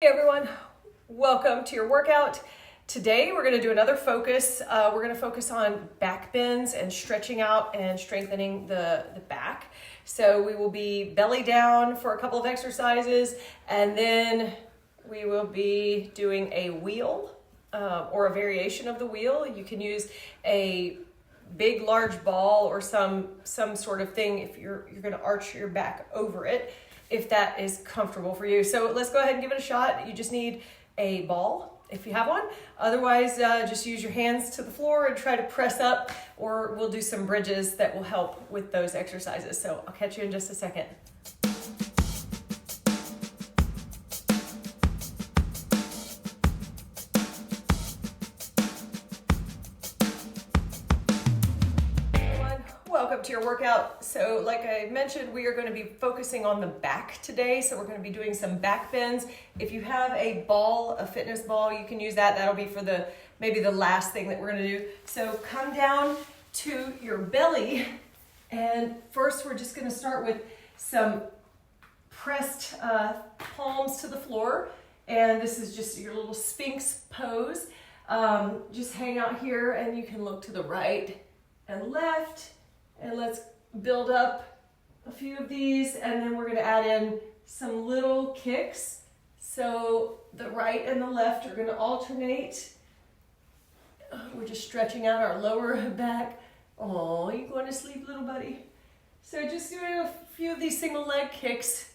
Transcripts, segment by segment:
Hey everyone, welcome to your workout. Today we're going to do another focus. We're going to focus on back bends and stretching out and strengthening the back. So we will be belly down for a couple of exercises, and then we will be doing a wheel or a variation of the wheel. You can use a big large ball or some sort of thing if you're going to arch your back over it, if that is comfortable for you. So let's go ahead and give it a shot. You just need a ball if you have one. Otherwise, just use your hands to the floor and try to press up, or we'll do some bridges that will help with those exercises. So I'll catch you in just a second. Welcome to your workout. So like I mentioned, we are going to be focusing on the back today. So we're going to be doing some back bends. If you have a ball, a fitness ball, you can use that. That'll be for maybe the last thing that we're going to do. So come down to your belly. And first we're just going to start with some pressed palms to the floor. And this is just your little Sphinx pose. Just hang out here and you can look to the right and left. And let's build up a few of these, and then we're going to add in some little kicks. So the right and the left are going to alternate. We're just stretching out our lower back. Oh, you going to sleep, little buddy? So just doing a few of these single leg kicks.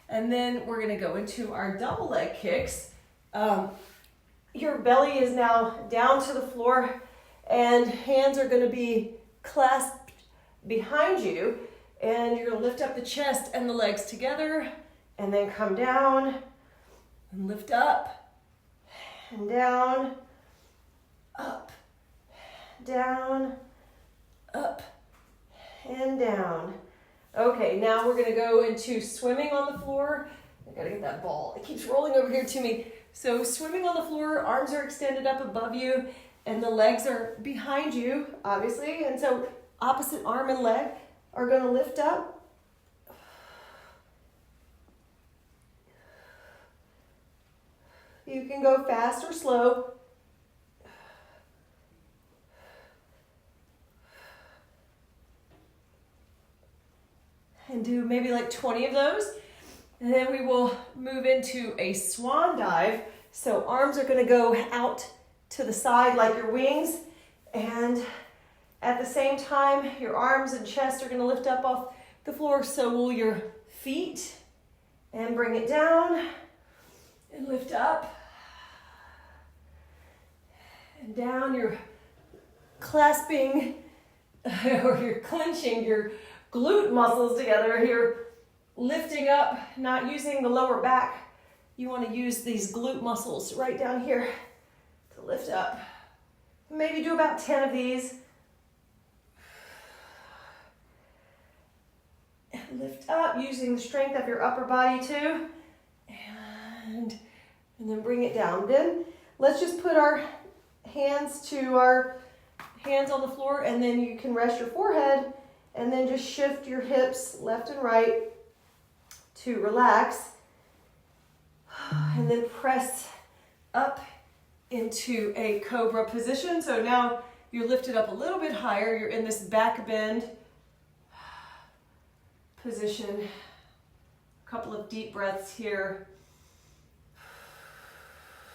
And then we're going to go into our double leg kicks. Your belly is now down to the floor, and hands are going to be clasped behind you, and you're going to lift up the chest and the legs together, and then come down and lift up and down, up, down, up, and down. Okay, now we're going to go into swimming on the floor. I got to get that ball. It keeps rolling over here to me. So swimming on the floor, arms are extended up above you, and the legs are behind you, obviously. And so opposite arm and leg are going to lift up. You can go fast or slow. And do maybe like 20 of those. And then we will move into a swan dive. So arms are going to go out to the side like your wings, and at the same time your arms and chest are going to lift up off the floor. So will your feet, and bring it down and lift up and down. You're clasping or you're clenching your glute muscles together. You're lifting up, not using the lower back. You want to use these glute muscles right down here to lift up. Maybe do about 10 of these. And lift up using the strength of your upper body too. And then bring it down. Then let's just put our hands on the floor, and then you can rest your forehead, and then just shift your hips left and right to relax. And then press up into a Cobra position. So now you're lifted up a little bit higher. You're in this back bend position. A couple of deep breaths here.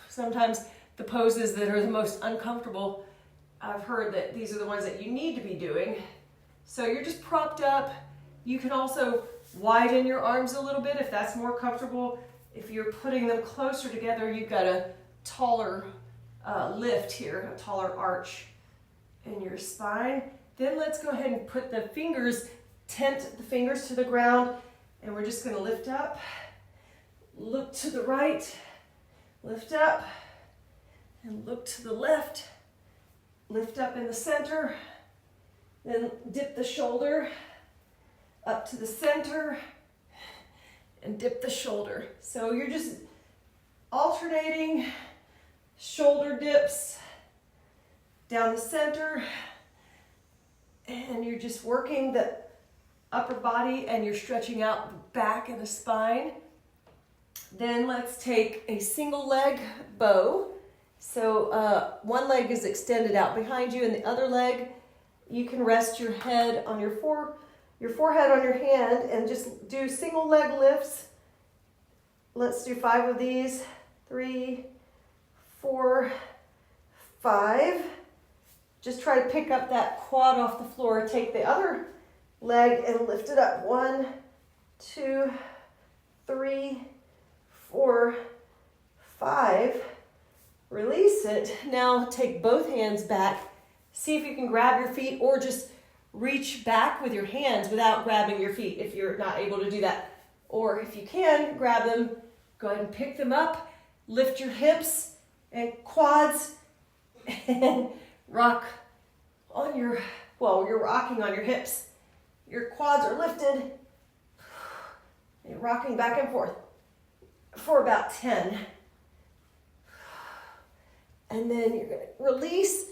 Sometimes the poses that are the most uncomfortable, I've heard that these are the ones that you need to be doing. So you're just propped up. You can also widen your arms a little bit if that's more comfortable. If you're putting them closer together, you've got a taller lift here, a taller arch in your spine. Then let's go ahead and put the fingers, tent the fingers to the ground, and we're just going to lift up, look to the right, lift up, and look to the left, lift up in the center, then dip the shoulder up to the center, and dip the shoulder. So you're just alternating shoulder dips down the center, and you're just working the upper body, and you're stretching out the back and the spine. Then let's take a single leg bow. So one leg is extended out behind you, and the other leg, you can rest your head on your forehead on your hand and just do single leg lifts. Let's do 5 of these. 3, 4, 5. Just try to pick up that quad off the floor. Take the other leg and lift it up. 1, 2, 3, 4, 5. Release it. Now take both hands back. See if you can grab your feet or just reach back with your hands without grabbing your feet if you're not able to do that. Or if you can, grab them, go ahead and pick them up, lift your hips and quads, and rock on your, well, you're rocking on your hips. Your quads are lifted. You're rocking back and forth for about 10. And then you're going to release,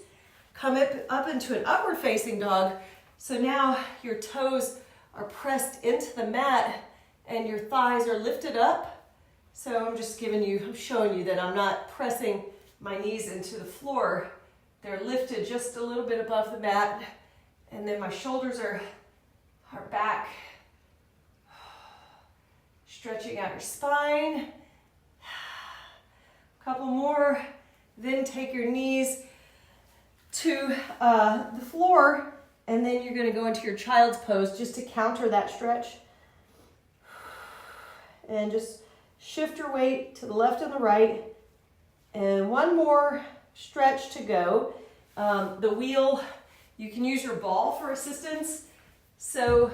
come up into an upward facing dog. So now your toes are pressed into the mat and your thighs are lifted up. So I'm showing you that I'm not pressing my knees into the floor. They're lifted just a little bit above the mat. And then my shoulders are back. Stretching out your spine. A couple more. Then take your knees to the floor, and then you're going to go into your child's pose just to counter that stretch. And just shift your weight to the left and the right. And one more stretch to go. The wheel, you can use your ball for assistance. So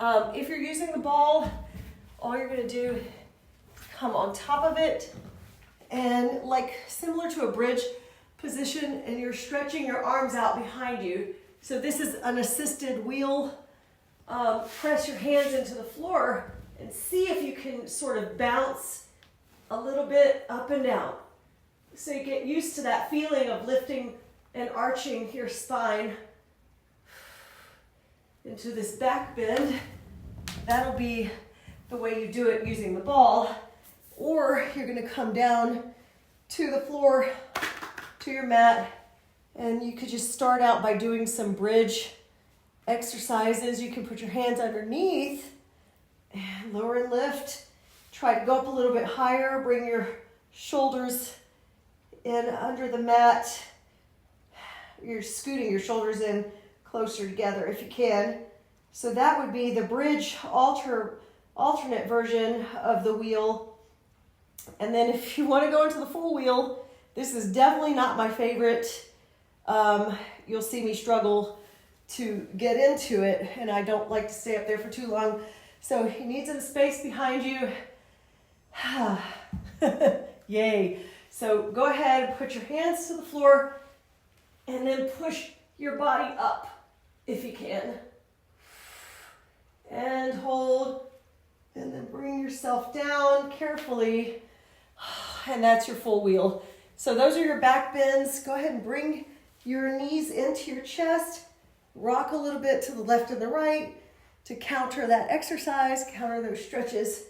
if you're using the ball, all you're going to do is come on top of it and like similar to a bridge position, and you're stretching your arms out behind you. So this is an assisted wheel. Press your hands into the floor and see if you can sort of bounce a little bit up and down. So you get used to that feeling of lifting and arching your spine into this back bend. That'll be the way you do it using the ball. Or you're going to come down to the floor, to your mat, and you could just start out by doing some bridge exercises. You can put your hands underneath and lower and lift. Try to go up a little bit higher. Bring your shoulders in under the mat. You're scooting your shoulders in closer together if you can. So that would be the bridge alternate version of the wheel. And then if you want to go into the full wheel, this is definitely not my favorite. You'll see me struggle to get into it, and I don't like to stay up there for too long. So you need some space behind you. Yay. So go ahead, put your hands to the floor, and then push your body up if you can. And hold, and then bring yourself down carefully. And that's your full wheel. So those are your back bends. Go ahead and bring your knees into your chest. Rock a little bit to the left and the right to counter that exercise, counter those stretches.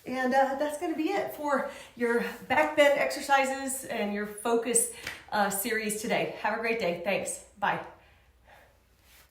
And that's going to be it for your back bend exercises and your focus series today. Have a great day. Thanks. Bye.